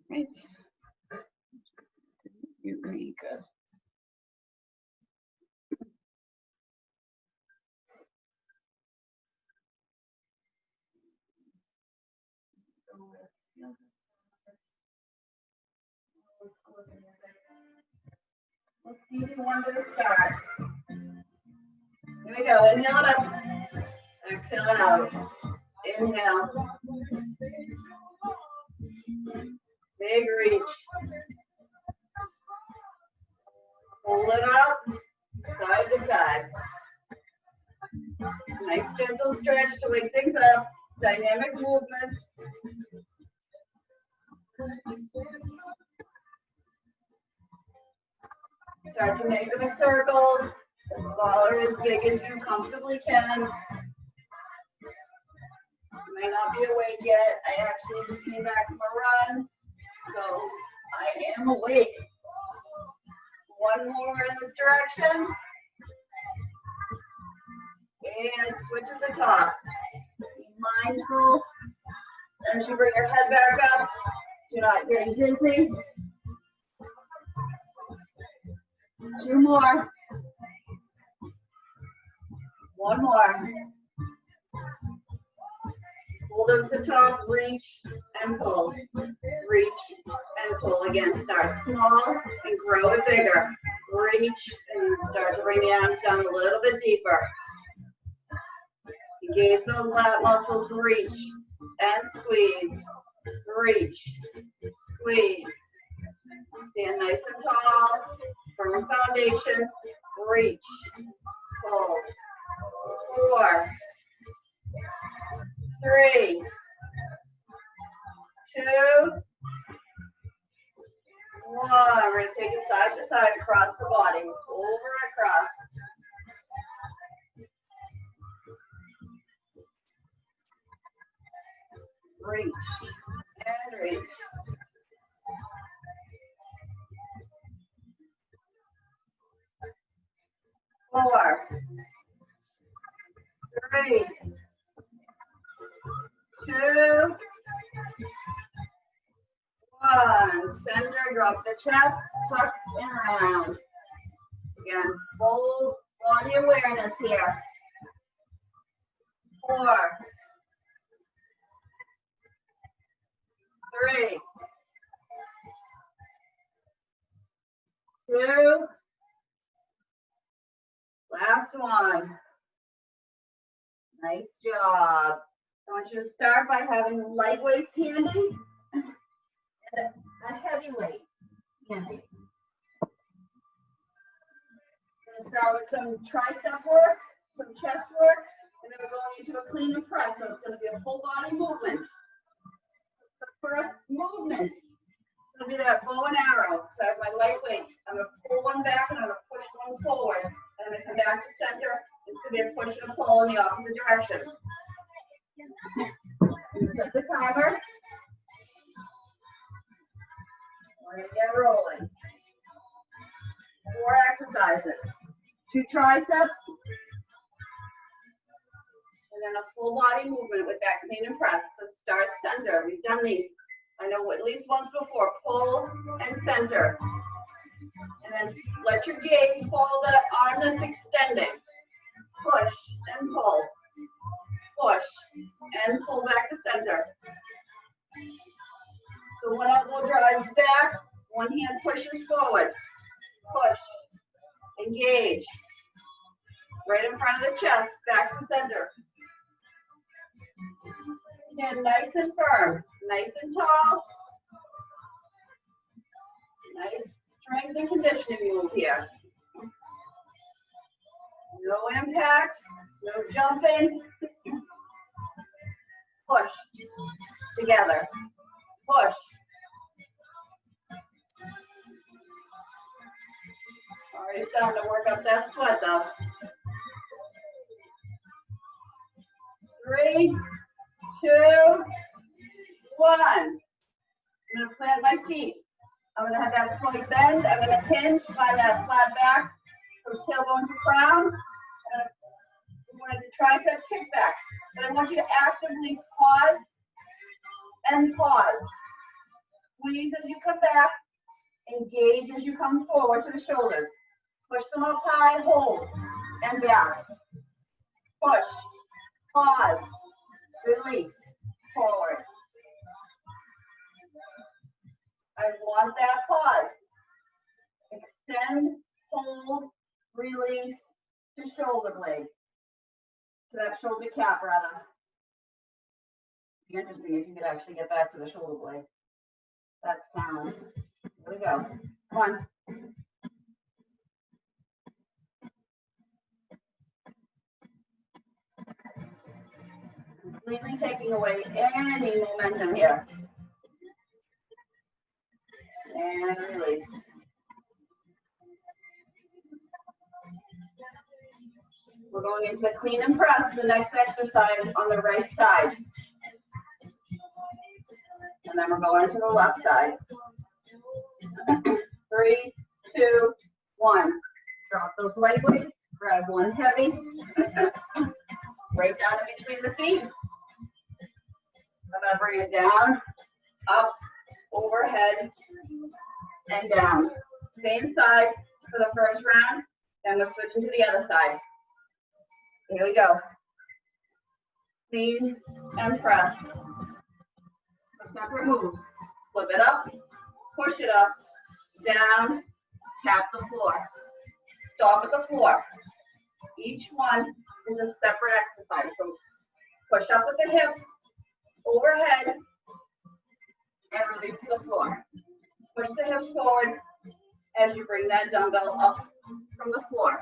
Right. You're doing good. Let's see if you wanted to start. Here we go. Inhale it up. Exhale it out. Inhale. Big reach. Pull it up. Side to side. Nice gentle stretch to wake things up. Dynamic movements. Start to make them as circles, as small or as big as you comfortably can. You may not be awake yet. I actually just came back from a run, so I am awake. One more in this direction. And switch at the top. Be mindful as you bring your head back up. You're not getting dizzy. 2 more. 1 more. Hold at the top, reach and pull. Reach and pull. Again, start small and grow it bigger. Reach and start to bring the arms down a little bit deeper. Engage those lat muscles, reach and squeeze. Reach, squeeze. Stand nice and tall, firm foundation, reach, pull. 4, 3, 2, 1. We're going to take it side to side across the body, over and across. Reach and reach. 4, 3, 2, 1. Center, drop the chest, tuck and round. Again, full body awareness here. 4, 3, 2, last one. Nice job. I want you to start by having light weights handy and a heavy weight handy. We're going to start with some tricep work, some chest work, and then we're going into a clean and press. So it's going to be a full body movement. The first movement is going to be that bow and arrow. So I have my light weights. I'm going to pull one back and I'm going to push one forward. And I'm going to come back to center. It's going to be a push and a pull in the opposite direction. Set the timer. We're going to get rolling. 4 exercises. 2 triceps. And then a full body movement with that clean and press. So start center. We've done these, I know, at least once before. Pull and center. And then let your gaze follow that arm that's extending. Push and pull. Push and pull back to center. So one elbow drives back, one hand pushes forward. Push, engage. Right in front of the chest, back to center. Stand nice and firm, nice and tall. Nice strength and conditioning move here. No impact, no jumping. Push, together, push. Already starting to work up that sweat though. 3, 2, 1. I'm going to plant my feet. I'm going to have that slight bend. I'm going to hinge by that flat back from tailbone to crown. I'm going to do tricep kickbacks. But I want you to actively pause and pause Squeeze as you come back. Engage as you come forward to the shoulders. Push them up high, hold, and back. Push, pause, release, forward. I want that pause. Extend, hold, release to shoulder blade. To that shoulder cap, rather. Be interesting if you could actually get back to the shoulder blade. That's down. Here we go. Come on. Completely taking away any momentum here. And release. We're going into clean and press, the next exercise on the right side. And then we're going to the left side. 3, 2, 1. Drop those light weights, grab one heavy. Right down in between the feet. I'm going to bring it down, up, overhead, and down. Same side for the first round, then we're switching to the other side. Here we go. Clean and press. So separate moves. Flip it up, push it up, down, tap the floor. Stop at the floor. Each one is a separate exercise. So push up with the hips, overhead, and release to the floor. Push the hips forward as you bring that dumbbell up from the floor.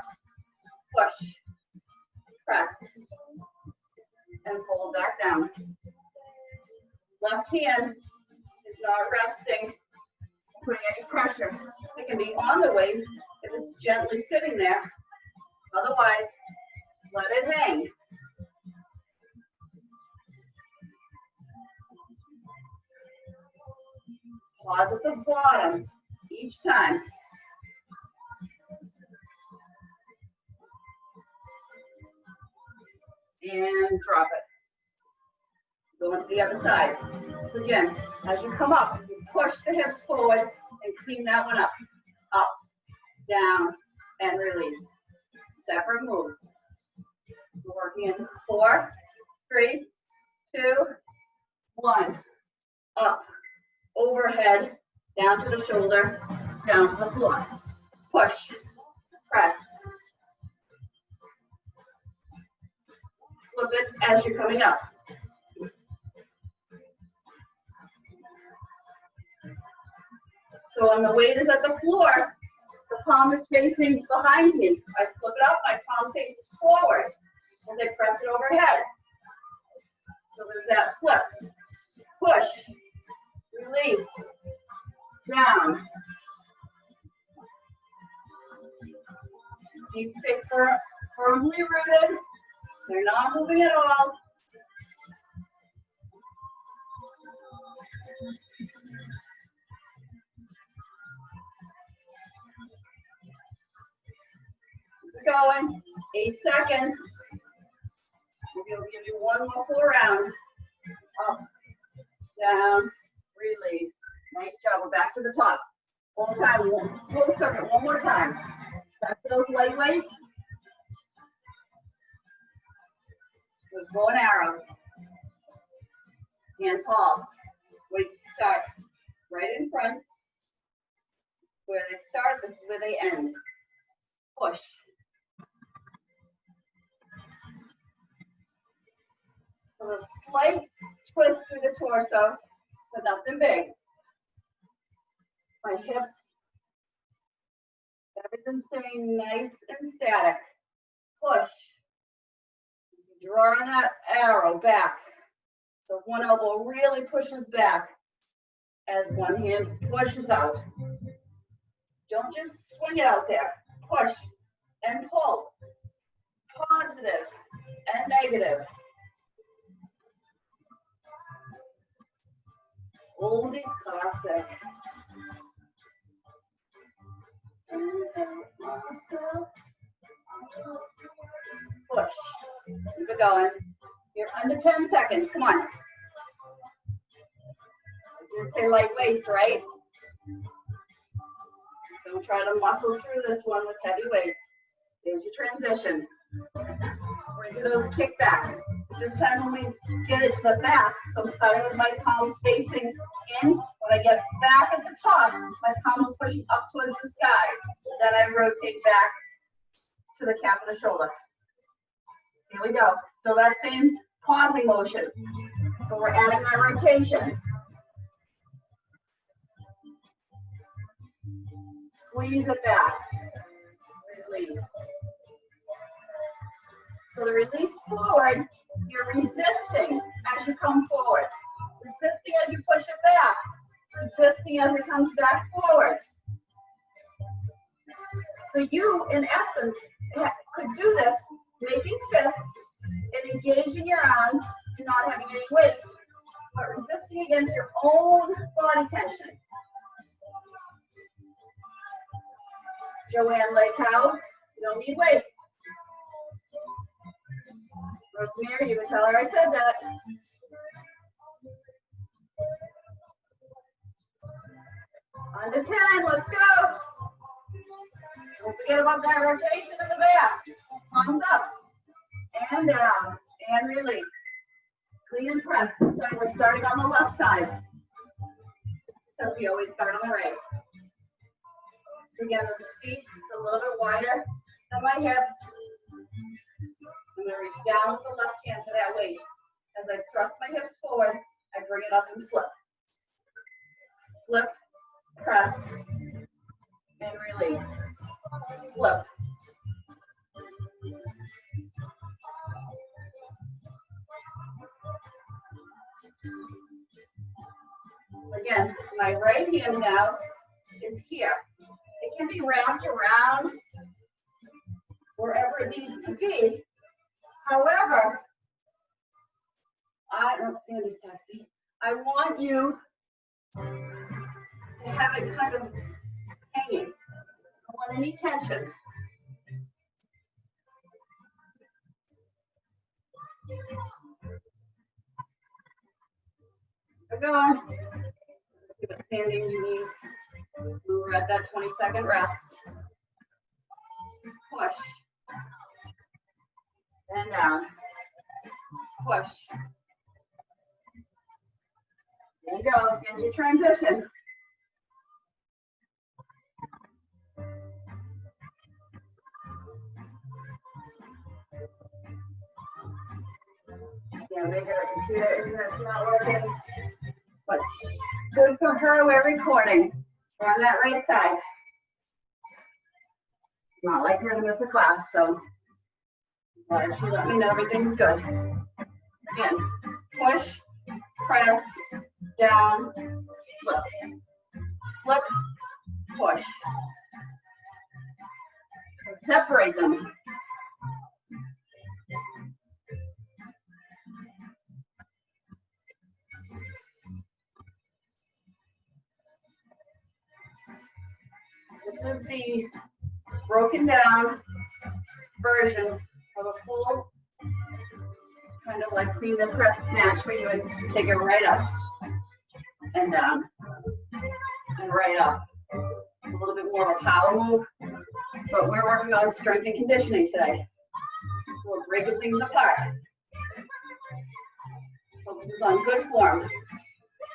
Push, press, and pull back down. Left hand is not resting, putting any pressure. It can be on the waist if it's gently sitting there. Otherwise, let it hang. Pause at the bottom each time. And drop it. Go into the other side. So again, as you come up, you push the hips forward and clean that one up. Up, down, and release. Separate moves. We're working in 4, 3, 2, 1. Up, overhead, down to the shoulder, down to the floor. Push, press. Flip it as you're coming up. So when the weight is at the floor, the palm is facing behind me. I flip it up, my palm faces forward as I press it overhead. So there's that flip. Push, release, down. These stay firmly rooted. They're not moving at all. Keep going. 8 seconds. Maybe we'll give you one more full round. Up, down, release. Nice job. We're back to the top. Full time. Full circuit. One more time. Back to those light weights. Those bow and arrows. Stand tall. Weights start right in front. Where they start, this is where they end. Push. So a slight twist through the torso, but nothing big. My hips, everything's staying nice and static. Push. Drawing that arrow back. So one elbow really pushes back as one hand pushes out. Don't just swing it out there. Push and pull. Positive and negative. Oldies classic. Push. Keep it going. You're under 10 seconds. Come on. Didn't say light weights, right? Don't try to muscle through this one with heavy weights. There's your transition. We're going to do those kickbacks. This time when we get it to the back, so I'm starting with my palms facing in. When I get back at the top, my palms pushing up towards the sky. Then I rotate back to the cap of the shoulder. Here we go. Still that same pausing motion, but we're adding my rotation. Squeeze it back. Release. So the release forward, you're resisting as you come forward. Resisting as you push it back. Resisting as it comes back forward. So you, in essence, could do this, making fists and engaging your arms and not having any weight, but resisting against your own body tension. Joanne Lake House, you don't need weight. Rosemary, you can tell her I said that. Under 10, let's go. Don't forget about that rotation in the back. Palms up and down and release. Clean and press. So we're starting on the left side, because we always start on the right. So again, the feet a little bit wider than my hips. I'm going to reach down with the left hand to that waist. As I thrust my hips forward, I bring it up and flip. Flip, press, and release. Flip. Again, my right hand now is here. It can be wrapped around wherever it needs to be. However, Sandy's sexy. I want you to have it kind of hanging. I don't want any tension. We're going. Let's give it standing knees. We're at that 20-second rest. Push. And down. Push. There you go. Here's your transition. Yeah, maybe the computer internet's not working. But good for her, we're recording. We're on that right side. It's not like you're gonna miss a class, so she let me know everything's good. Again, push, press, down, flip. Flip, push. So separate them. This is the broken down version of a full kind of like clean and press snatch, where you would take it right up and down and right up. A little bit more of a power move, but we're working on strength and conditioning today. So we're breaking things apart. Focus on good form,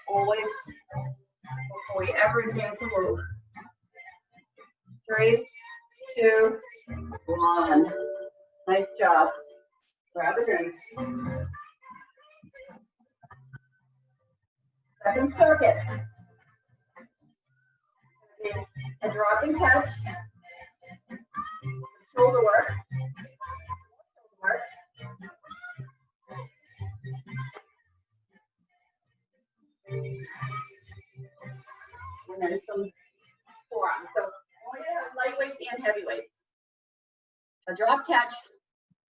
always, before you ever begin to move. 3, 2, 1. Nice job. Grab a drink. Second circuit. A drop and catch. Shoulder work. And then some forearms. So we have lightweights and heavyweights. A drop catch,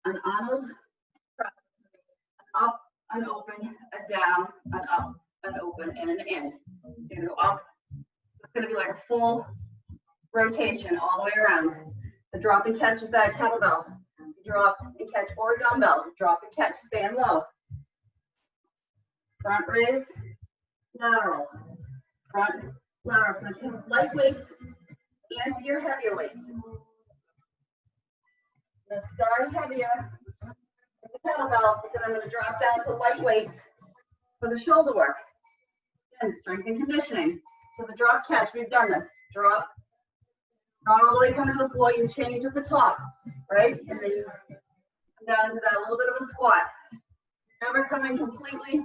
an Arnold press, up, an open, a down, an up, an open, and an in. So you're gonna go up. So it's gonna be like a full rotation all the way around. The drop and catch is that kettlebell. Drop and catch or dumbbell. Drop and catch, stand low. Front raise, lateral, front, lateral. So if you have light weights and your heavier weights. I'm going to start heavier with the kettlebell, then I'm going to drop down to light weights for the shoulder work. And strength and conditioning. So the drop catch, we've done this. Drop, not all the way coming to the floor, you change at the top, right? And then you come down to that little bit of a squat. Never coming completely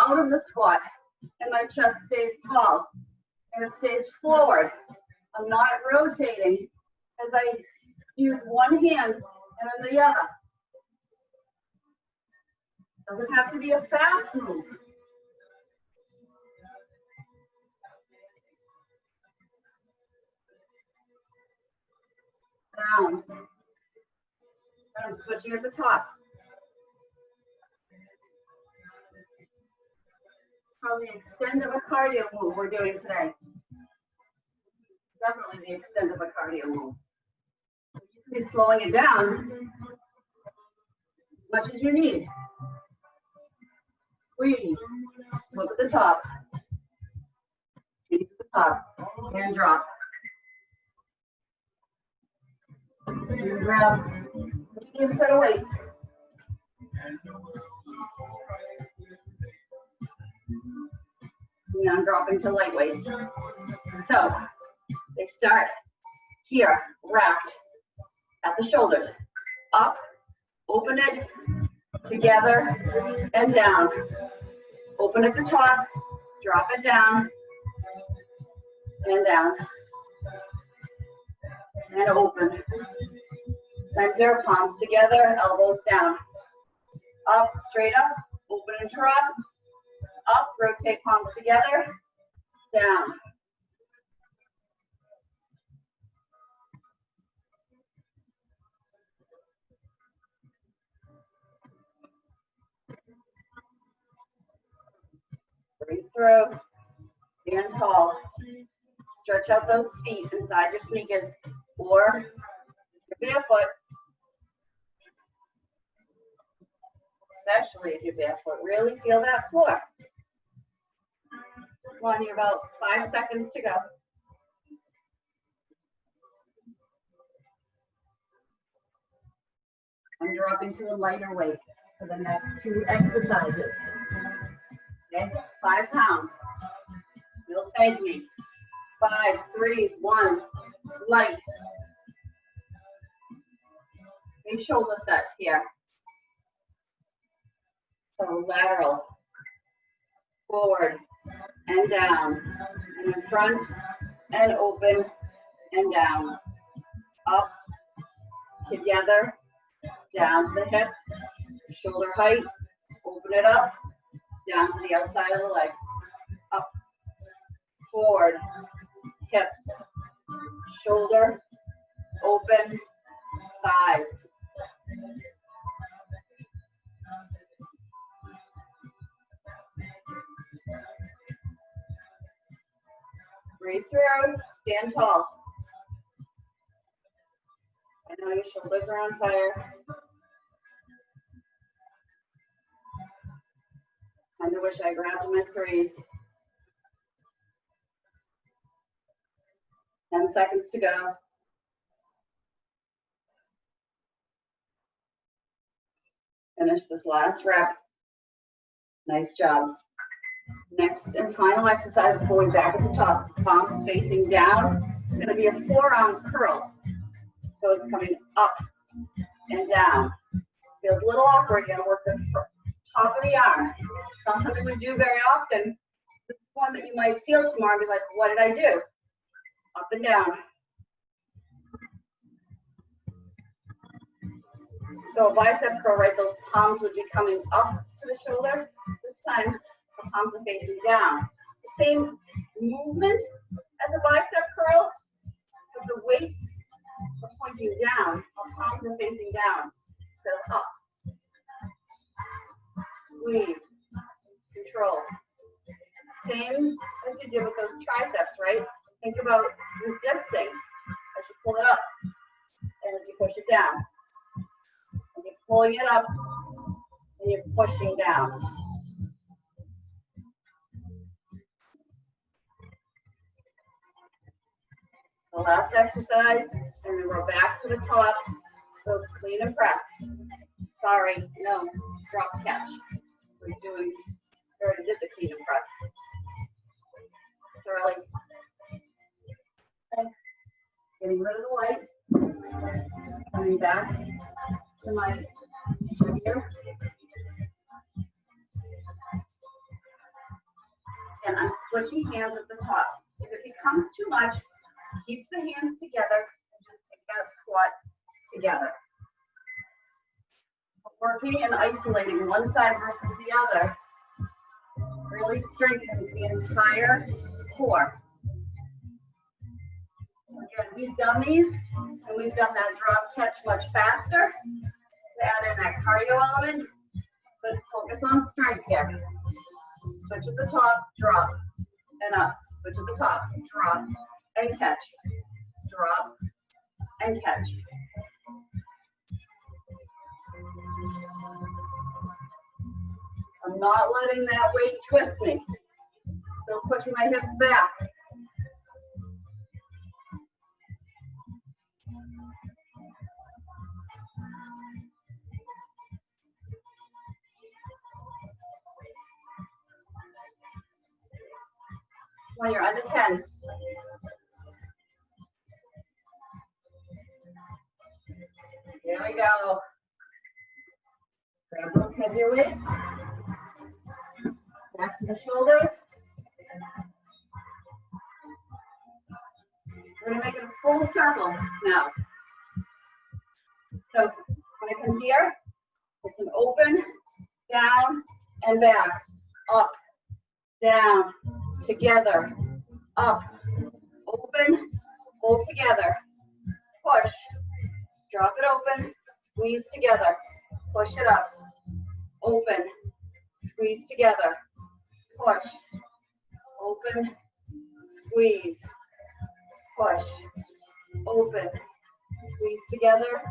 out of the squat. And my chest stays tall. And it stays forward. I'm not rotating as I use one hand and then the other. Doesn't have to be a fast move. Down. And I'm switching at the top. Probably the extent of a cardio move we're doing today. Definitely the extent of a cardio move. You can be slowing it down as much as you need. Squeeze. Look at the top. Change at the top. And drop. And grab a medium set of weights. And I'm dropping to light weights. So they start here, wrapped at the shoulders. Up, open it, together, and down. Open at the top, drop it down, and down. And open. Center, palms together, elbows down. Up, straight up, open and drop. Up, rotate palms together, down. Breathe through, stand tall. Stretch out those feet inside your sneakers or your barefoot. Especially if you're barefoot, really feel that floor. Come on, you're about 5 seconds to go. I'm dropping to a lighter weight for the next 2 exercises. Okay, 5 pounds. You'll thank me. 5s, 3s, 1s, light. Big shoulder set here. So lateral, forward and down, and in front and open and down, up, together, down to the hips, shoulder height, open it up, down to the outside of the legs, up, forward, hips, shoulder, open, thighs. Breathe through, stand tall. I know your shoulders are on fire. Kind of wish I grabbed my 3s. 10 seconds to go. Finish this last rep. Nice job. Next and final exercise before we back at the top. Palms facing down. It's going to be a forearm curl. So it's coming up and down. Feels a little awkward. You're going to work the top of the arm. Something we do very often. This is one that you might feel tomorrow and be like, what did I do? Up and down. So a bicep curl, right? Those palms would be coming up to the shoulder. This time, the palms are facing down. The same movement as a bicep curl, but the weights are pointing down. Our palms are facing down instead of up. Squeeze, control. Same as you did with those triceps, right? Think about resisting as you pull it up and as you push it down. And you're pulling it up and you're pushing down. The last exercise, and then we're back to the top. Those clean and press. Sorry, no, drop catch. We already did the clean and press. It's early. Okay. Getting rid of the light. Coming back to my here. And I'm switching hands at the top. If it becomes too much, keep the hands together and just take that squat together. Working and isolating one side versus the other really strengthens the entire core. Again, we've done these, and we've done that drop catch much faster to add in that cardio element, but focus on strength here. Switch at the top, drop, and up. Switch at the top, drop, and catch. Drop, and catch. I'm not letting that weight twist me. Still pushing my hips back. When you're under 10. Here we go. Grab those heavy weights. Back to the shoulders. We're going to make it a full circle now. So when I come here, it's an open, down, and back. Up, down, together, up, open, hold together, push, drop it open, squeeze together, push it up, open, squeeze together, push, open, squeeze, push, open, squeeze together.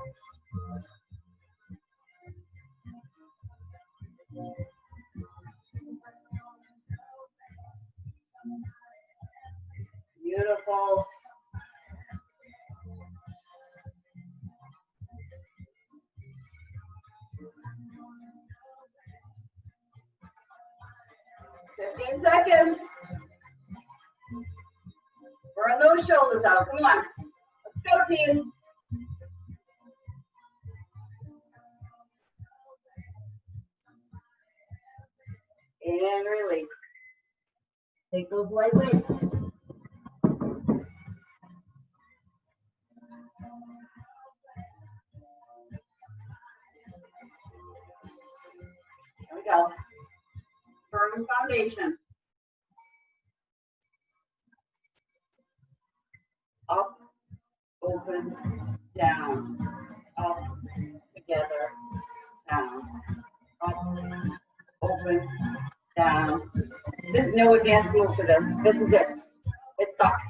Beautiful. Fifteen seconds. Burn those shoulders out. Come on. Let's go, team. And release. Take those light weights. There we go. Firm foundation. Up, open, down, up, together, down, up, open, down. There's no advanced move for this. This is it. It sucks.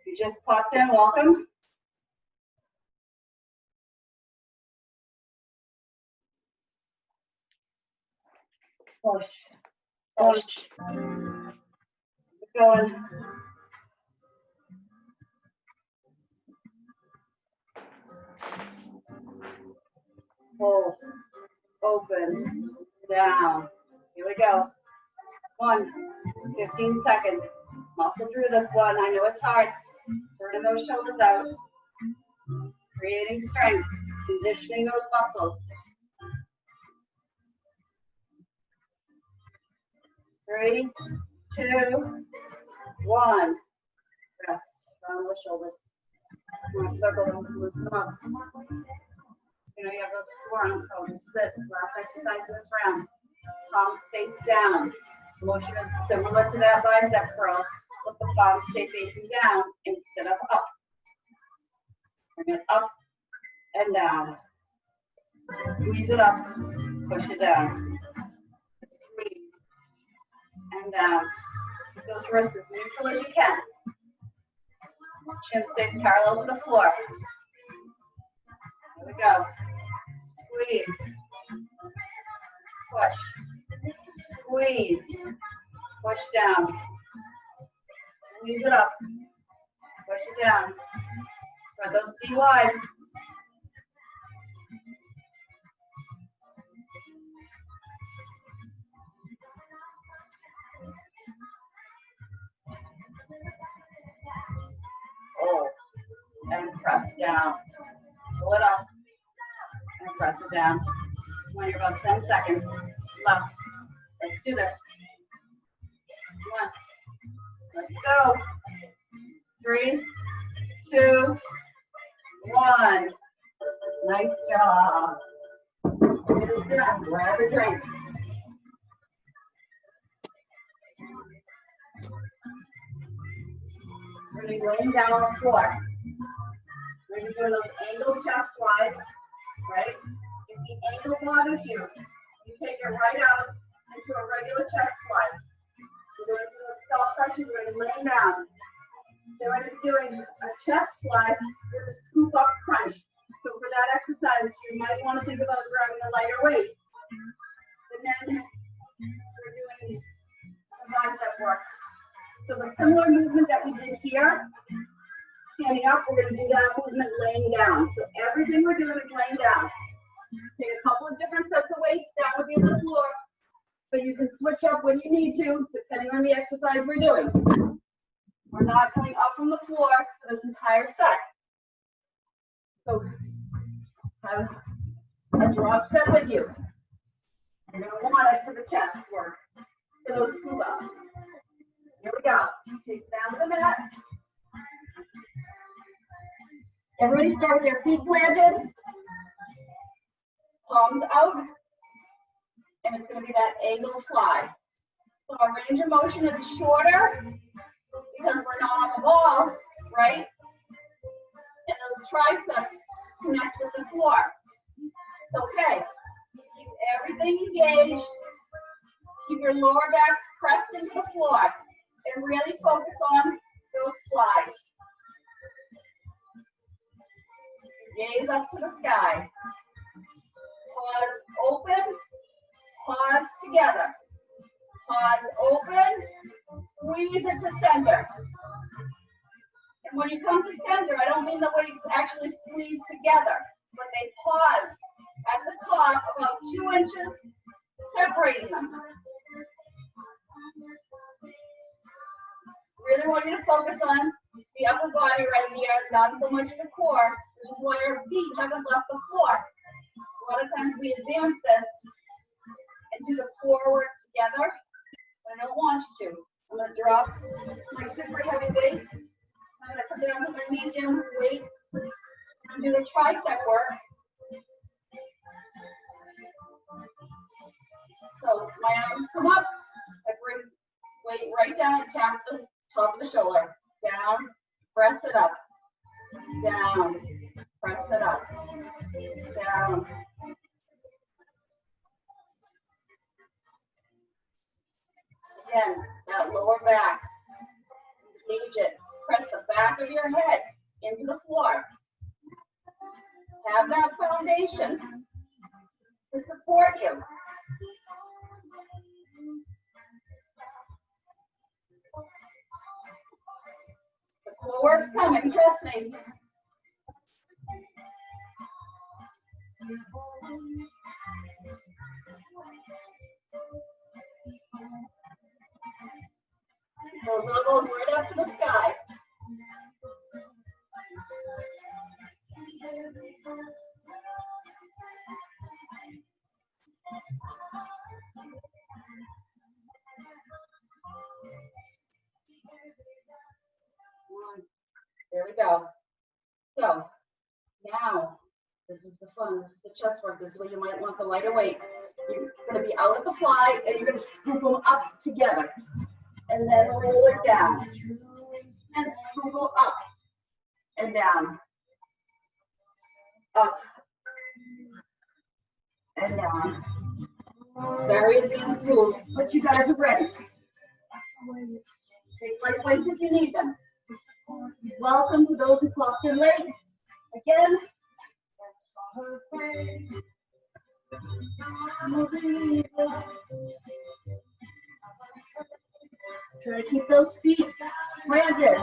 You just popped in, welcome. Push, push. Keep going. Pull, open, down. Here we go. 15 seconds. Muscle through this one. I know it's hard. Turning those shoulders out. Creating strength. Conditioning those muscles. 3, 2, 1. Rest. Round the shoulders. I'm going to circle them and loosen them up. You know, you have those forearm curls. Sit. Last exercise in this round. Palms face down. Motion is similar to that bicep curl, but the palms stay facing down instead of up. Bring it up and down. Squeeze it up. Push it down. Squeeze and down. Keep those wrists as neutral as you can. Chin stays parallel to the floor. Here we go. Squeeze. Push. Squeeze. Push down. Squeeze it up. Push it down. Spread those feet wide. Oh, and press down. Pull it up and press it down. When you're about 10 seconds left. Let's do this. Come on. Let's go. 3, 2, 1. Nice job. Sit down. Grab a drink. We're going to be laying down on the floor. We're going to be doing those angled chest slides, right? If the angle bothers you, you take it right out into a regular chest slide. We're going to do a skull crushes. We're going to be laying down. Then we're going to be doing a chest slide with a scoop up crunch. So for that exercise, you might want to think about grabbing a lighter weight. And then we're doing some bicep work. So the similar movement that we did here, standing up, we're going to do that movement laying down. So everything we're doing is laying down. Take a couple of different sets of weights, that would be on the floor, but you can switch up when you need to, depending on the exercise we're doing. We're not coming up from the floor for this entire set. So have a drop set with you. You're going to want it for the chest work, for those scoop ups. Here we go. Take it down to the mat. Everybody start with your feet planted. Palms out. And it's going to be that angled slide. So our range of motion is shorter because we're not on the ball, right? And those triceps connect with the floor. Okay. Keep everything engaged. Keep your lower back pressed into the floor. And really focus on those slides. Gaze up to the sky. Pause, open, pause together. Pause, open, squeeze it to center. And when you come to center, I don't mean the weights actually squeeze together, but they pause at the top about 2 inches, separating them. Really want you to focus on the upper body right here, not so much the core, which is why our feet haven't left the floor. A lot of times we advance this and do the core work together, but I don't want you to. I'm going to drop my super heavy weight. I'm going to put it onto my medium weight and do the tricep work. So my arms come up, I bring weight right down and tap the top of the shoulder. Down, press it up. Down, press it up. Down. Again, that lower back. Engage it. Press the back of your head into the floor. Have that foundation to support you. The floor work's coming, trust me. Those elbows right up to the sky. There we go. So now, this is the fun. This is the chest work. This is where you might want the lighter weight. You're going to be out at the fly, and you're going to scoop them up together. And then roll it down. And scoop them up and down. Up and down. Very advanced moves, but you guys are ready. Take light weights if you need them. Welcome to those who clocked in late. Again. Try to keep those feet planted.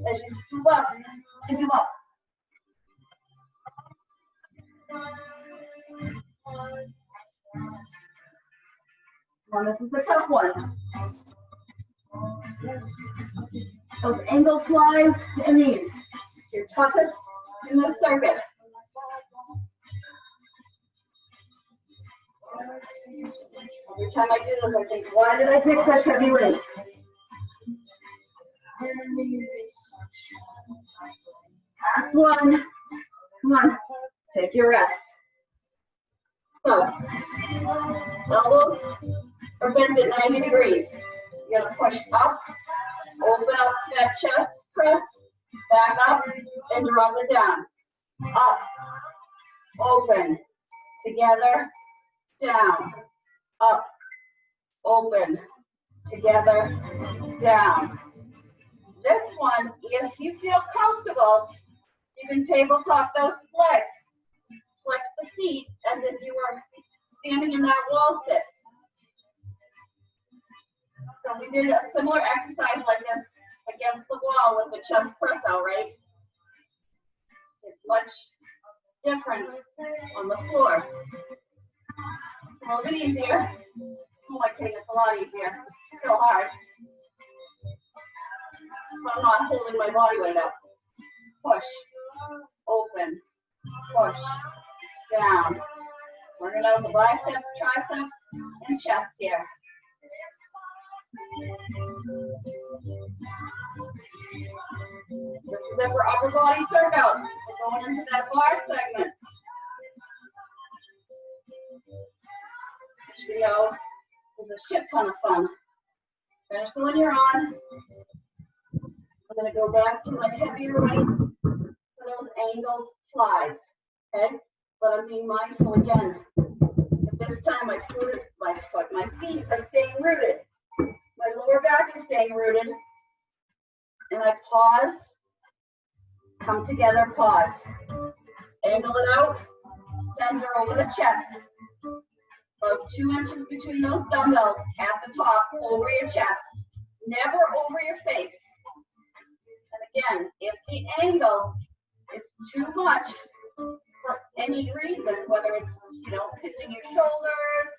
As you scoop up, pick them up. Well, this is a tough one. Those angle flies and these, your toughest in the circuit. Every time I do this, I think, why did I pick such heavy weight? Last one. Come on, take your rest. So, elbows are bent at 90 degrees. You're gonna push up, open up to that chest press, back up, and drop it down. Up, open, together, down, up, open, together, down. This one, if you feel comfortable, you can tabletop those legs. Flex the feet as if you were standing in that wall sit. So we did a similar exercise like this against the wall with the chest press out, right? It's much different on the floor. A little bit easier. Oh my kidding, it's a lot easier. It's still hard. But I'm not holding my body weight up. Push, open, push, down. Working out the biceps, triceps, and chest here. This is it for upper body circle. We're going into that bar segment. This video is a shit ton of fun. Finish the one you're on. I'm going to go back to my heavier weights for those angled flies. Okay? But I'm being mindful again. At this time, my feet are staying rooted. My lower back is staying rooted. And I pause, come together, pause. Angle it out, center over the chest. About 2 inches between those dumbbells at the top, over your chest. Never over your face. And again, if the angle is too much for any reason, whether it's, pitching your shoulders,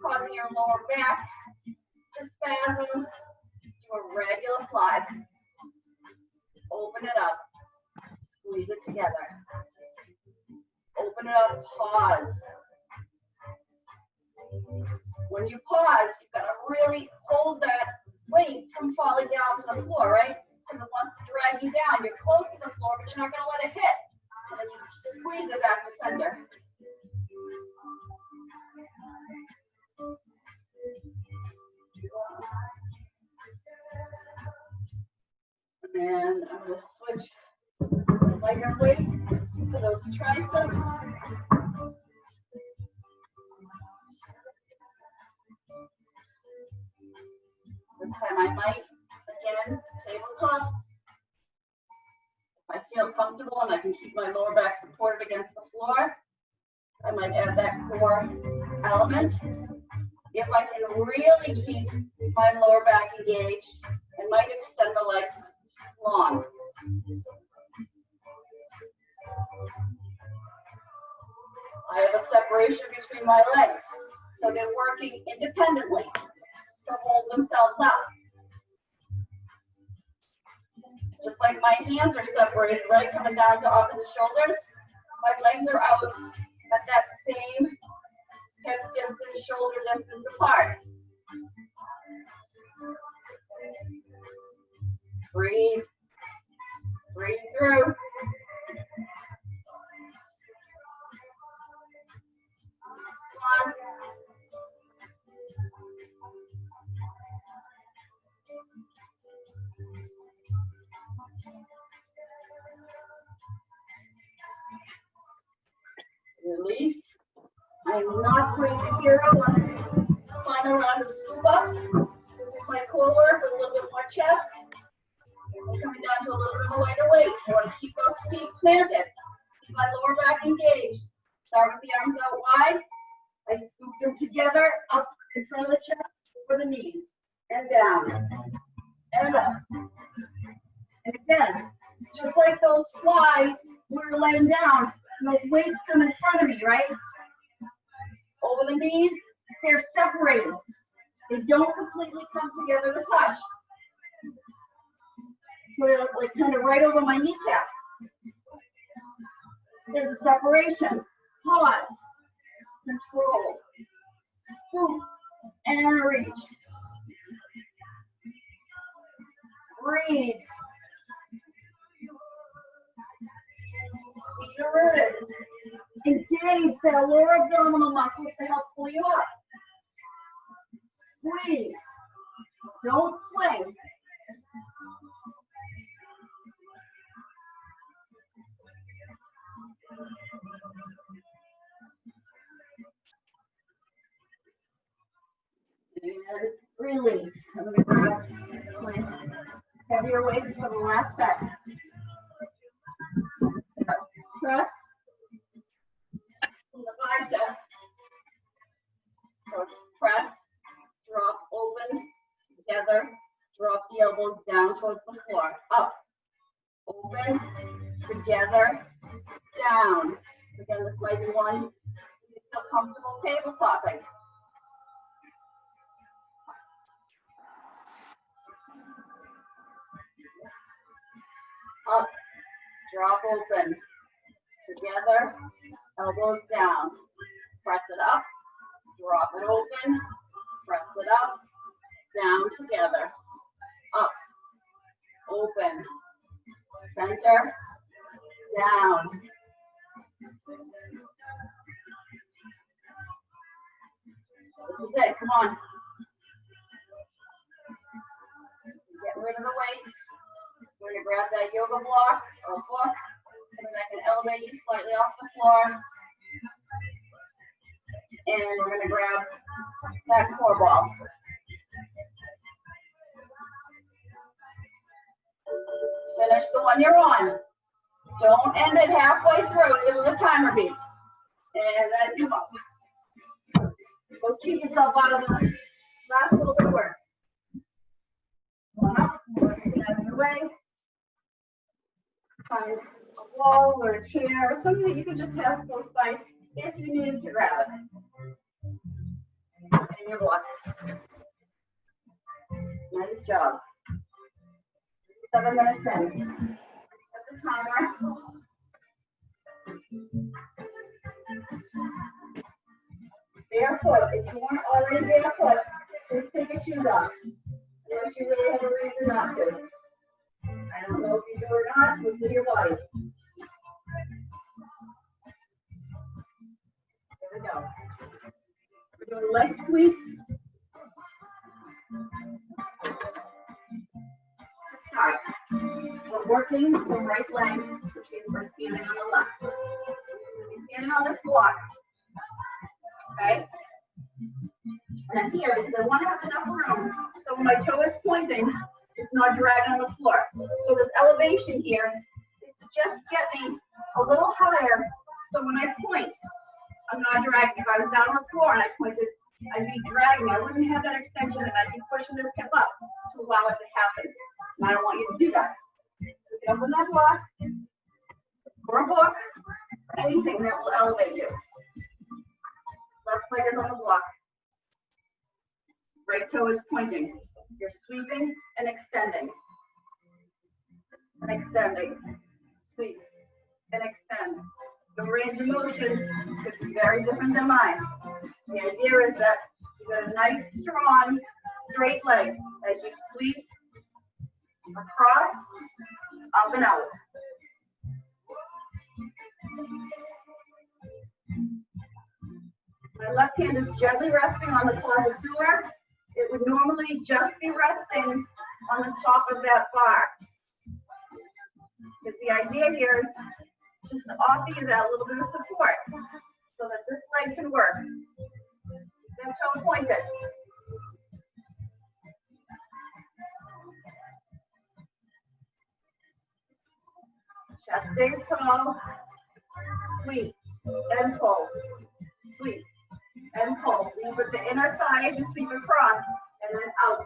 causing your lower back to spasm, do a regular fly. Open it up, squeeze it together. Open it up, pause. When you pause, you've got to really hold that weight from falling down to the floor, right? Because it wants to drag you down. You're close to the floor, but you're not going to let it hit. And then you squeeze it back to center. And I'm going to switch lighter weight to those triceps. This time I might, again, tabletop. If I feel comfortable and I can keep my lower back supported against the floor, I might add that core element. If I can really keep my lower back engaged, I might extend the legs long. I have a separation between my legs, so they're working independently to hold themselves up. Just like my hands are separated, right, coming down to opposite shoulders, my legs are out at that same hip distance, shoulder distance apart. Breathe. Breathe through. Come on. Release. I am not doing zero on this final round of scoop ups. This is my core work with a little bit more chest. We're coming down to a little bit of a lighter weight. I want to keep those feet planted. Keep my lower back engaged. Start with the arms out wide. I scoop them together up in front of the chest over the knees and down. and up. And again, just like those flies, we're laying down, those weights come in front of me, right? Over the knees, they're separated. They don't completely come together to touch. So they're like kind of right over my kneecaps. There's a separation. Pause. Control. Scoop. And reach. Breathe. Feet are rooted. Engage that lower abdominal muscles to help pull you up. Squeeze. Don't swing. And release. I'm going to grab my heavier weights for the last set. Press from the bicep. So press, drop, open, together, drop the elbows down towards the floor. Up, open, together, down. Again, this might be one you feel comfortable tabletopping. Up, drop, open, together, elbows down. Press it up, drop it open, press it up, down, together. Up, open, center, down. This is it, come on. Get rid of the weights. We're gonna grab that yoga block or book, something that can elevate you slightly off the floor. And we're gonna grab that core ball. Finish the one you're on. Don't end it halfway through until the timer beat. And then come up. Go cheat yourself out of the last little bit of work. One up, get out of your way. Find a wall or a chair or something that you can just have close by if you needed to grab it. And your block. Nice job. 7 minutes in. Set the timer. Barefoot. If you aren't already barefoot, please take your shoes off. Unless you really have a reason not to. I don't know if you do or not. Listen to your body. Here we go. We're doing leg sweeps. To start, we're working the right leg, which means we're standing on the left. We're standing on this block. Okay? And I'm here because I want to have enough room so when my toe is pointing, it's not dragging on the floor. So this elevation here is to just get me a little higher so when I point, I'm not dragging. If I was down on the floor and I pointed, I'd be dragging. I wouldn't have that extension and I'd be pushing this hip up to allow it to happen. And I don't want you to do that. So get up on that block, or a book, anything that will elevate you. Left leg is on the block. Right toe is pointing. You're sweeping and extending. And extending. Sweep and extend. Your range of motion could be very different than mine. The idea is that you got a nice, strong, straight leg as you sweep across, up and out. My left hand is gently resting on the closet door. It would normally just be resting on the top of that bar. Because the idea here is just to offer you that little bit of support so that this leg can work. Then toe pointed. Chest stays tall. Sweep and pull. Sweep and pull. Lead with the inner thigh as you sweep across and then out.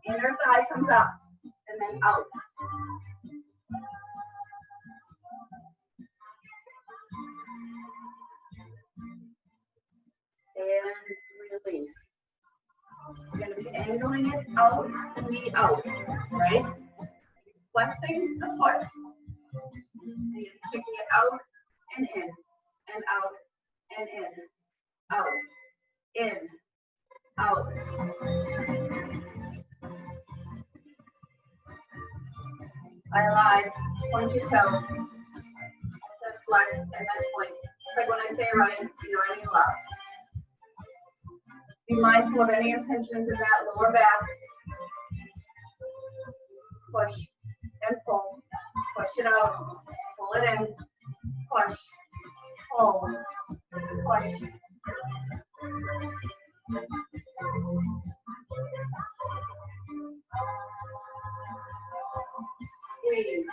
Inner thigh comes up. then out. And release. You're going to be angling it out and knee out, right? Flexing the foot. And you're kicking it out and in, and out, and in, out, in, out. I lied. Point your toe. Then flex and then point. It's like when I say right, you know I mean left. Be mindful of any impingements in that lower back. Push and pull. Push it out. Pull it in. Push. Pull. Push. Squeeze.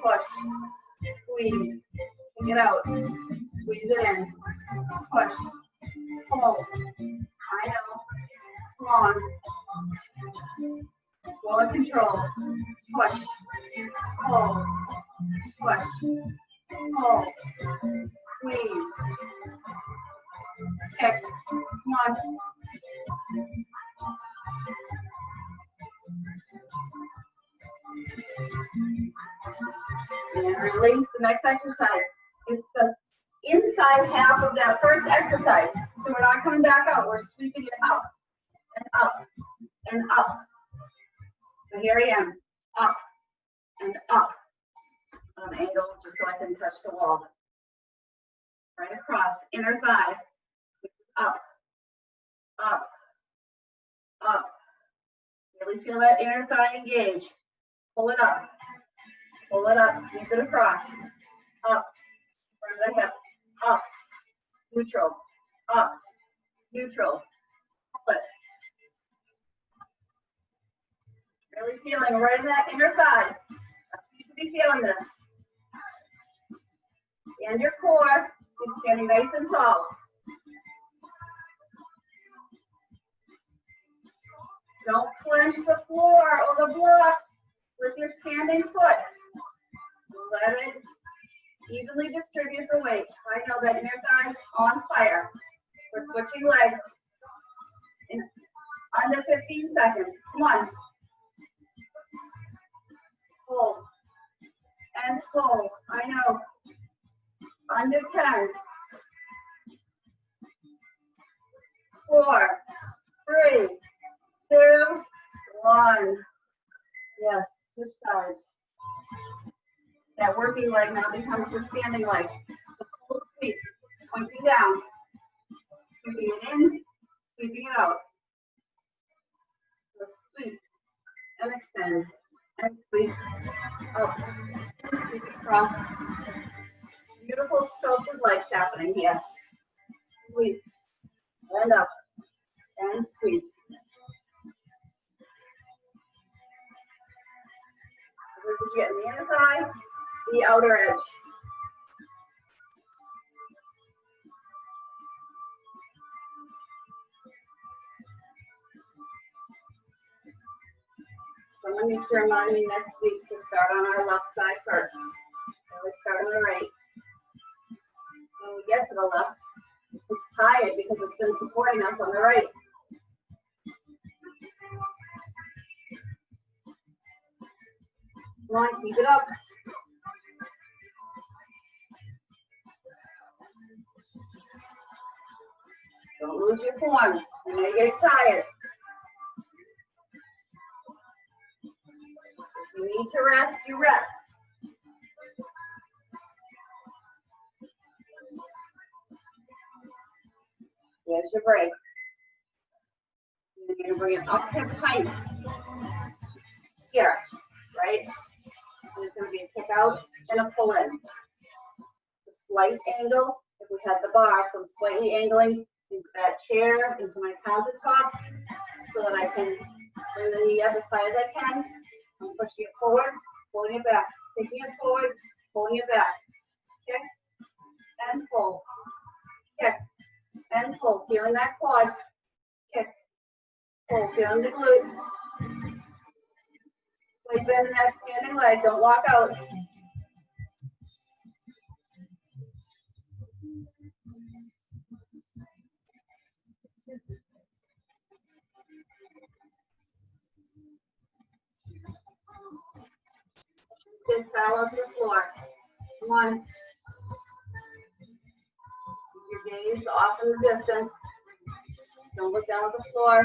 Push. Squeeze. Take it out. Squeeze it in. Push. Pull. I know. Come on. Go in control. Push. Pull. Push. Pull. Squeeze. Kick. Come on. And release. The next exercise. It's the inside half of that first exercise. So we're not coming back out. We're sweeping it up and up and up. So here I am. Up and up. On an angle just so I can touch the wall. Right across. Inner thigh. Up. Up. Up. Really feel that inner thigh engage. Pull it up. Pull it up. Sweep it across. Up. Front of the hip. Up. Neutral. Up. Neutral. Pull it. Really feeling right in that inner thigh. You should be feeling this. And your core is standing nice and tall. Don't clench the floor or the block with your standing foot. Let it evenly distribute the weight. I know that inner thigh on fire. We're switching legs in under 15 seconds. Come on. Pull and pull. I know. Under 10. 4, 3, 2, 1. Yes, switch sides. That working leg now becomes the standing leg. The full sweep, pointing down, sweeping it in, sweeping it out. So sweep and extend and sweep up, sweep across. Beautiful sculpted legs happening here. Sweep and up and sweep. This is getting the inner thigh, the outer edge. Someone needs to remind me next week to start on our left side first. Always start on the right. When we get to the left, it's tired because it's been supporting us on the right. Come on, keep it up. Don't lose your form. I know you get tired. If you need to rest, you rest. There's your break. You're going to bring it up hip height. Here, right? There's going to be a kick out and a pull in. A slight angle, if we had the bar, so I'm slightly angling into that chair, into my countertop, so that I can bring the knee up as high as I can. I'm pushing it forward, pulling it back, taking it forward, pulling it back. Kick and pull. Kick and pull. Feeling that quad. Kick, pull, feeling the glute. Place bend that standing leg. Don't walk out. Sit parallel to the floor. Come on. Your gaze off in the distance. Don't look down at the floor.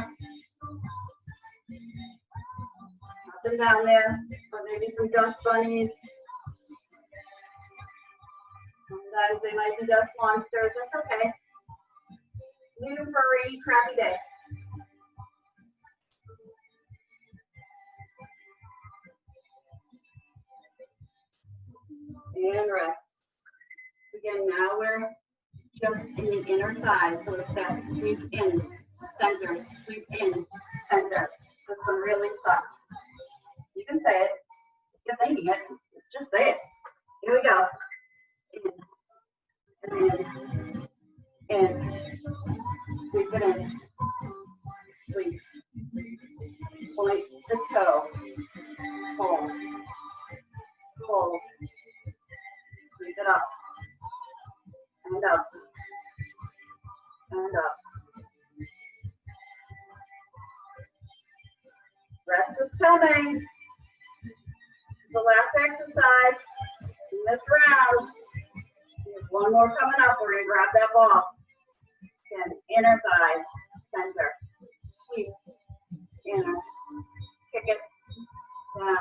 Up and down there. Or maybe some dust bunnies. Sometimes they might be dust monsters. That's okay. Need them for a rainy, crappy day. And rest. Again, now we're just in the inner thigh. So it's that sweep in, center, sweep in, center. This one really sucks. You can say it. If you're thinking it, just say it. Here we go. In. Sweep it in. Sweep. Point the toe. Pull. Pull. Sweep it up. And up. And up. Rest is coming. The last exercise in this round. There's one more coming up. We're going to grab that ball. Again, inner thigh, center. Sweep. Inner. Kick it down.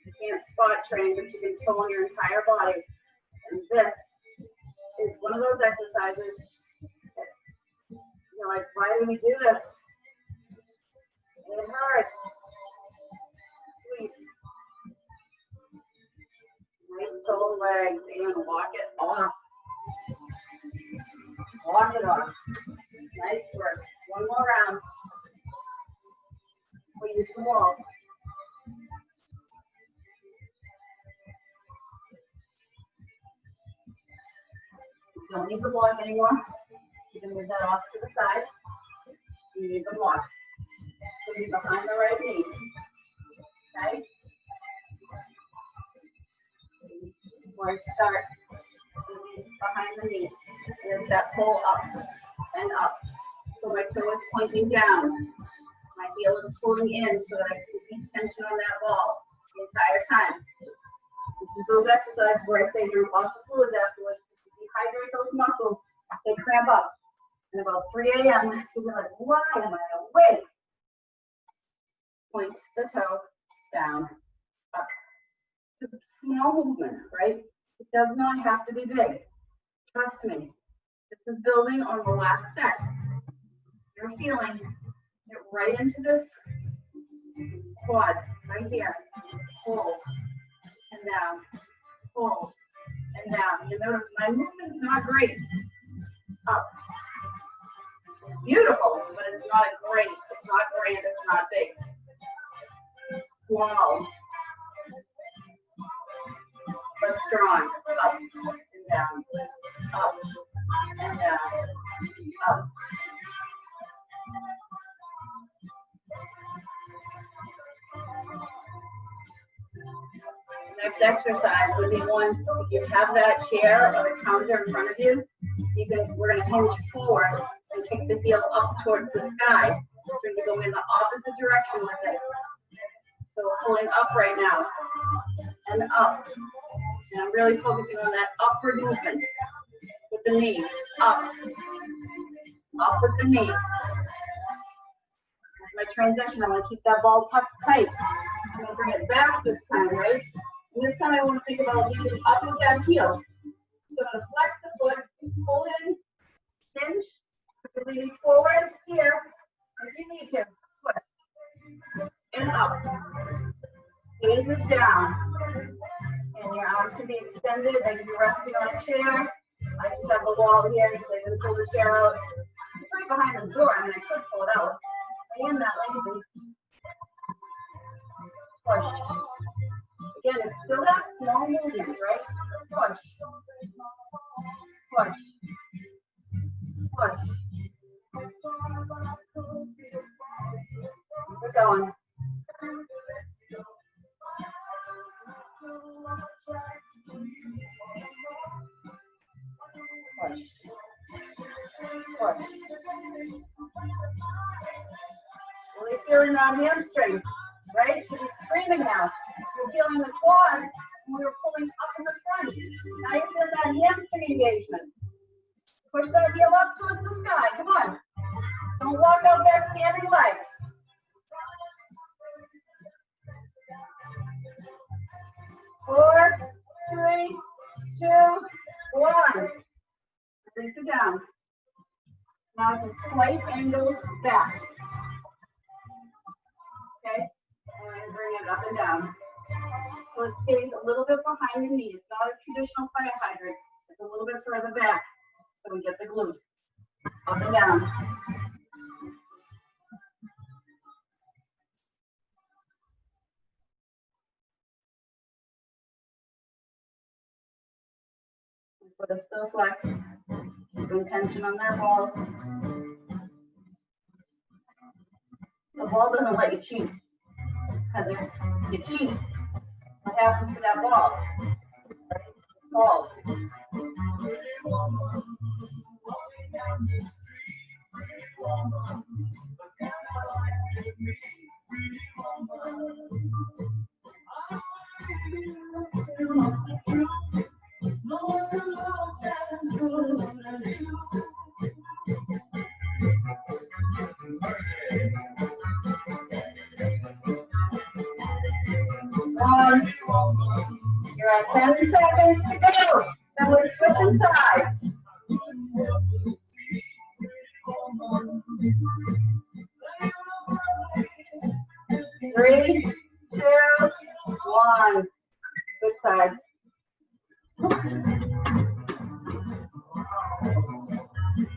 You can't spot train, but you can tone your entire body. And this is one of those exercises that you're like, why do we do this? It hurts. Sweep. Nice tall legs and walk it off. Walk it off. Nice work. One more round. We use the wall. You don't need the block anymore. You can move that off to the side. You need the block. So be behind the right knee. Okay? Where to start. Behind the knee. There's that pull up and up. So my toe is pointing down. My heel is pulling in so that I can keep tension on that ball the entire time. This is those exercises where I say drink lots of fluids afterwards. Dehydrate those muscles, they cramp up. And about 3 a.m., you're like, why am I awake? Point the toe down, up. It's a small movement, right? It does not have to be big. Trust me. This is building on the last set. You're feeling it right into this quad, right here. Pull and down, pull and down. You notice my movement's not great. Up. It's beautiful, but it's not great. It's not grand. It's not big. Small. But strong. Up and down. Up and down. Up. Next exercise would be one, if you have that chair or the counter in front of you, we're going to hinge forward and kick the heel up towards the sky. So we're going to go in the opposite direction with this. So we're pulling up right now and up. And I'm really focusing on that upward movement with the knee. Up. Up with the knee. That's my transition. I want to keep that ball tucked tight. I'm going to bring it back this time, right? And this time I want to think about leading up with that heel. So I'm going to flex the foot, pull in, hinge. You're leaning forward here if you need to. Push. And up. Gaze is down. And your arms can be extended. They can be resting on a chair. I just have a wall here, so I can pull the chair out. It's right behind the door. I mean, I could pull it out. I am that lazy. Push. Again, it's still that small movement, right? push, push, push. We're going. Push, push. Really feeling that hamstring, right? Should be screaming now. You're feeling the quads when we were pulling up in the front. Now you feel that hamstring engagement. Push that heel up towards the sky. Come on. Don't walk out there standing leg. Four, three, two, one. Release it down. Now it's a slight angle back. Okay? And bring it up and down. So it stays a little bit behind the knee. It's not a traditional fire hydrant. It's a little bit further back. So we get the glute. Up and down. Put a still flex. Keep tension on their ball. The ball doesn't let you cheat. Because if you cheat, what happens to that ball? It falls. You're at 10 seconds to go. Then we're switching sides. 3, 2, 1. Switch sides.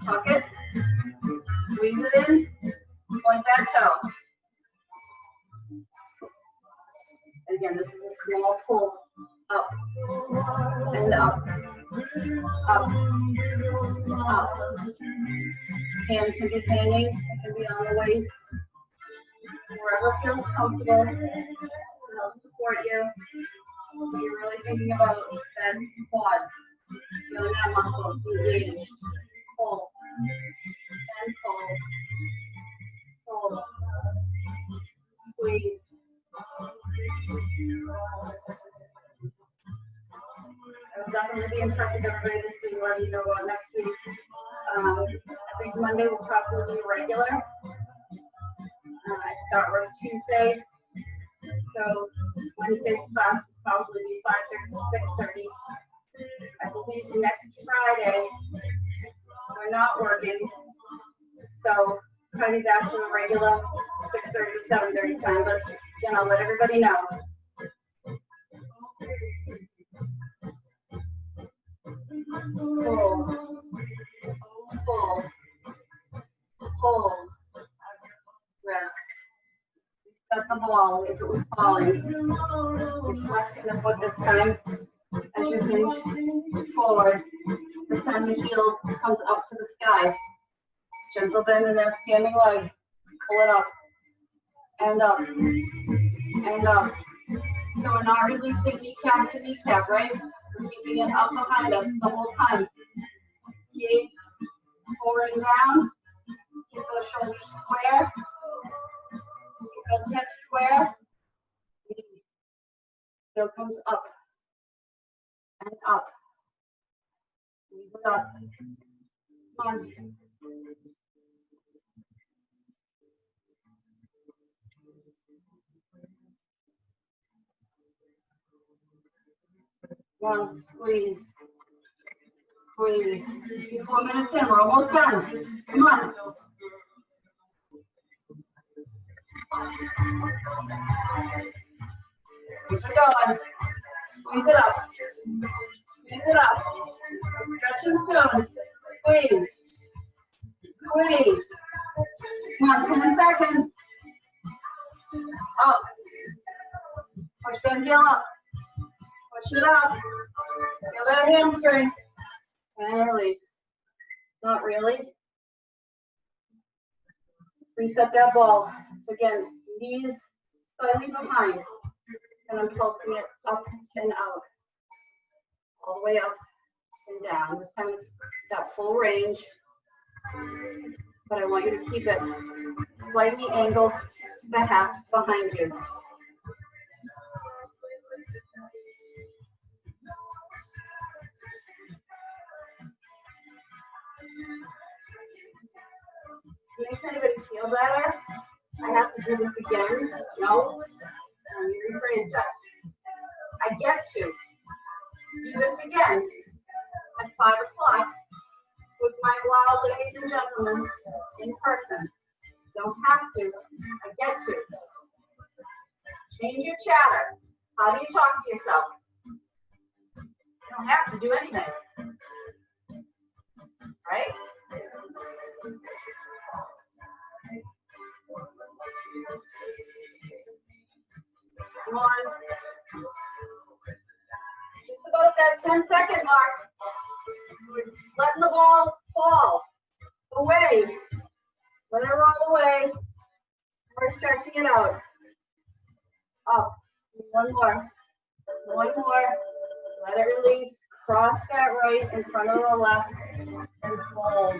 Tuck it. Squeeze it in. Point that toe. Again, this is a small pull up and up, up, up. Hand can be hanging, it can be on the waist, wherever feels comfortable to help support you. You're really thinking about that quad, feeling that muscle engage, pull, and pull, squeeze. I will definitely be in touch with everybody this week, letting you know about next week. I think Monday will probably be regular. I start work Tuesday, so Wednesday's class will probably be 5:30 to 6:30. I believe next Friday we're not working, so probably back to the regular 6:30 to 7:30 time. But again, I'll let everybody know. Pull, hold, rest. Set the ball if it was falling. You're flexing the foot this time as you hinge forward. This time the heel comes up to the sky. Gentle bend in that standing leg. Pull it up and up and up. So we're not releasing kneecap to kneecap, right? We're keeping it up behind us the whole time. Gaze forward and down. Keep those shoulders square. Keep those hips square. Heel comes up and up. Leave it up. Come on. One, squeeze. Squeeze. 4 minutes in, we're almost done. Come on. Keep it going. Squeeze it up. Squeeze it up. Stretching soon. Squeeze. Squeeze. Come on, 10 seconds. Up. Push that heel up. Push it up. Feel that hamstring. And release. Not really. Reset that ball. So again, knees slightly behind. And I'm pulsing it up and out. All the way up and down. This time it's got full range. But I want you to keep it slightly angled to the half behind you. Makes anybody feel better? I have to do this again. No? Let me rephrase that. I get to do this again at 5 o'clock with my wild ladies and gentlemen in person. Don't have to. I get to. Change your chatter. How do you talk to yourself? You don't have to do anything. Right? Come on. Just about that 10-second mark. We're letting the ball fall away. Let it roll away. We're stretching it out. Up. One more. One more. Let it release. Cross that right in front of the left and hold.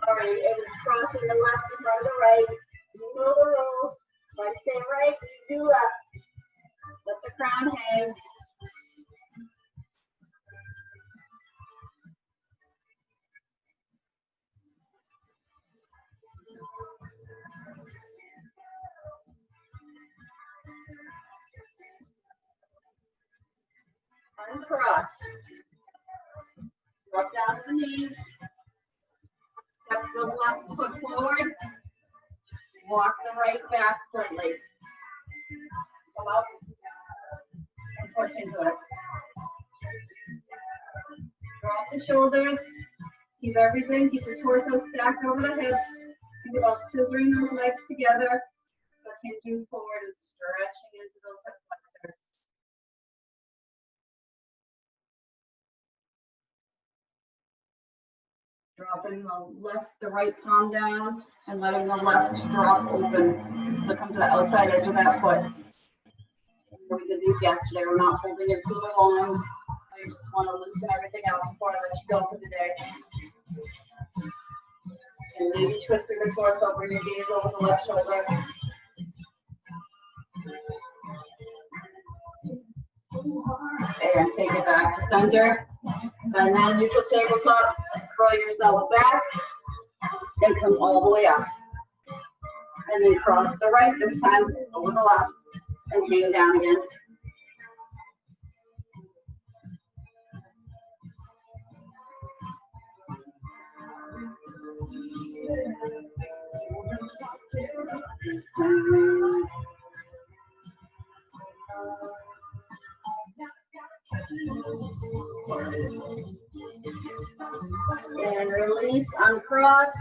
Sorry, it was crossing the left in front of the right. You know the rules. If I say right, you do left. Let the crown hang. Uncross. Drop down to the knees. Step the left foot forward. Walk the right back slightly. Come up and push into it. Drop the shoulders. Keep everything. Keep the torso stacked over the hips. Think about scissoring those legs together. But hinging forward and stretching into those hip flexors. Dropping the right palm down and letting the left drop open. So come to the outside edge of that foot. We did these yesterday. We're not holding it super long. I just want to loosen everything out before I let you go for the day. And maybe twisting the torso, bring your gaze over the left shoulder. And take it back to center. And then neutral tabletop, curl yourself back and come all the way up. And then cross the right this time over the left and hang down again. And release, uncross,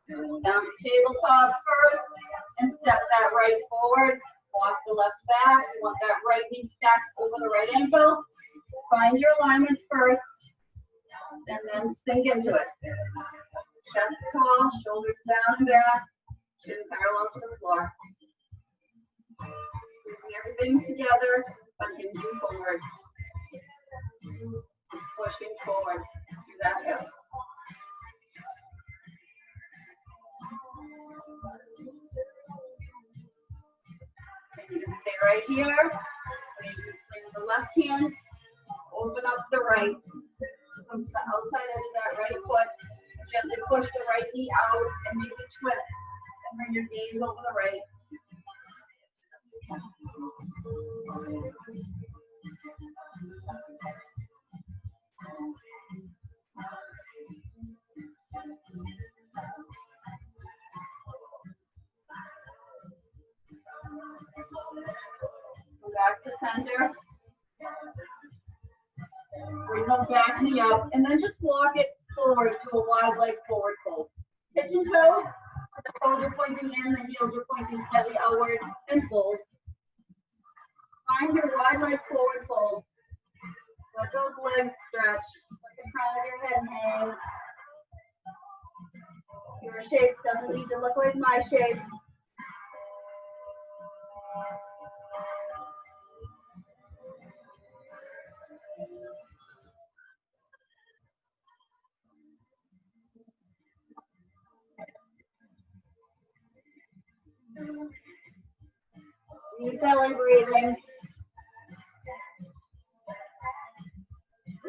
down to tabletop first, and step that right forward, walk the left back. You want that right knee stacked over the right ankle. Find your alignment first, and then sink into it. Chest tall, shoulders down and back, chin parallel to the floor. Bring everything together, but hinging forward. Pushing forward through that hip. And you can stay right here. You can place the left hand, open up the right. Come to the outside edge of that right foot. Gently push the right knee out and make a twist. And bring your gaze over the right. Go back to center. Bring the back knee up and then just walk it forward to a wide leg forward fold. Pigeon toe, the toes are pointing in, the heels are pointing slightly outward, and fold. Find your wide leg forward fold. Let those legs stretch. Let the crown of your head hang. Your shape doesn't need to look like my shape. Deep belly breathing.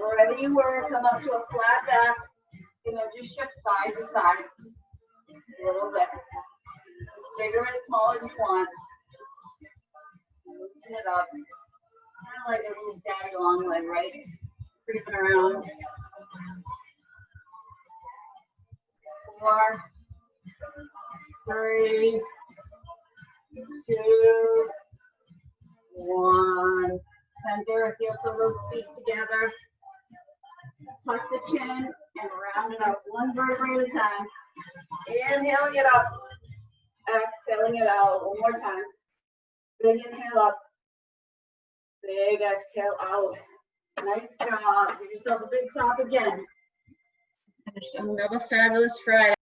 Wherever you were, come up to a flat back. Just shift side to side a little bit. Big or as small as you want. Loosen it up. Kind of like a little daddy long leg, right? Creeping around. 4, 3, 2, 1. Center, heel to those feet together. Tuck the chin and round it out one vertebrae at a time. Inhaling it up. Exhaling it out. One more time. Big inhale up. Big exhale out. Nice job. Give yourself a big clap again. Finished another fabulous Friday.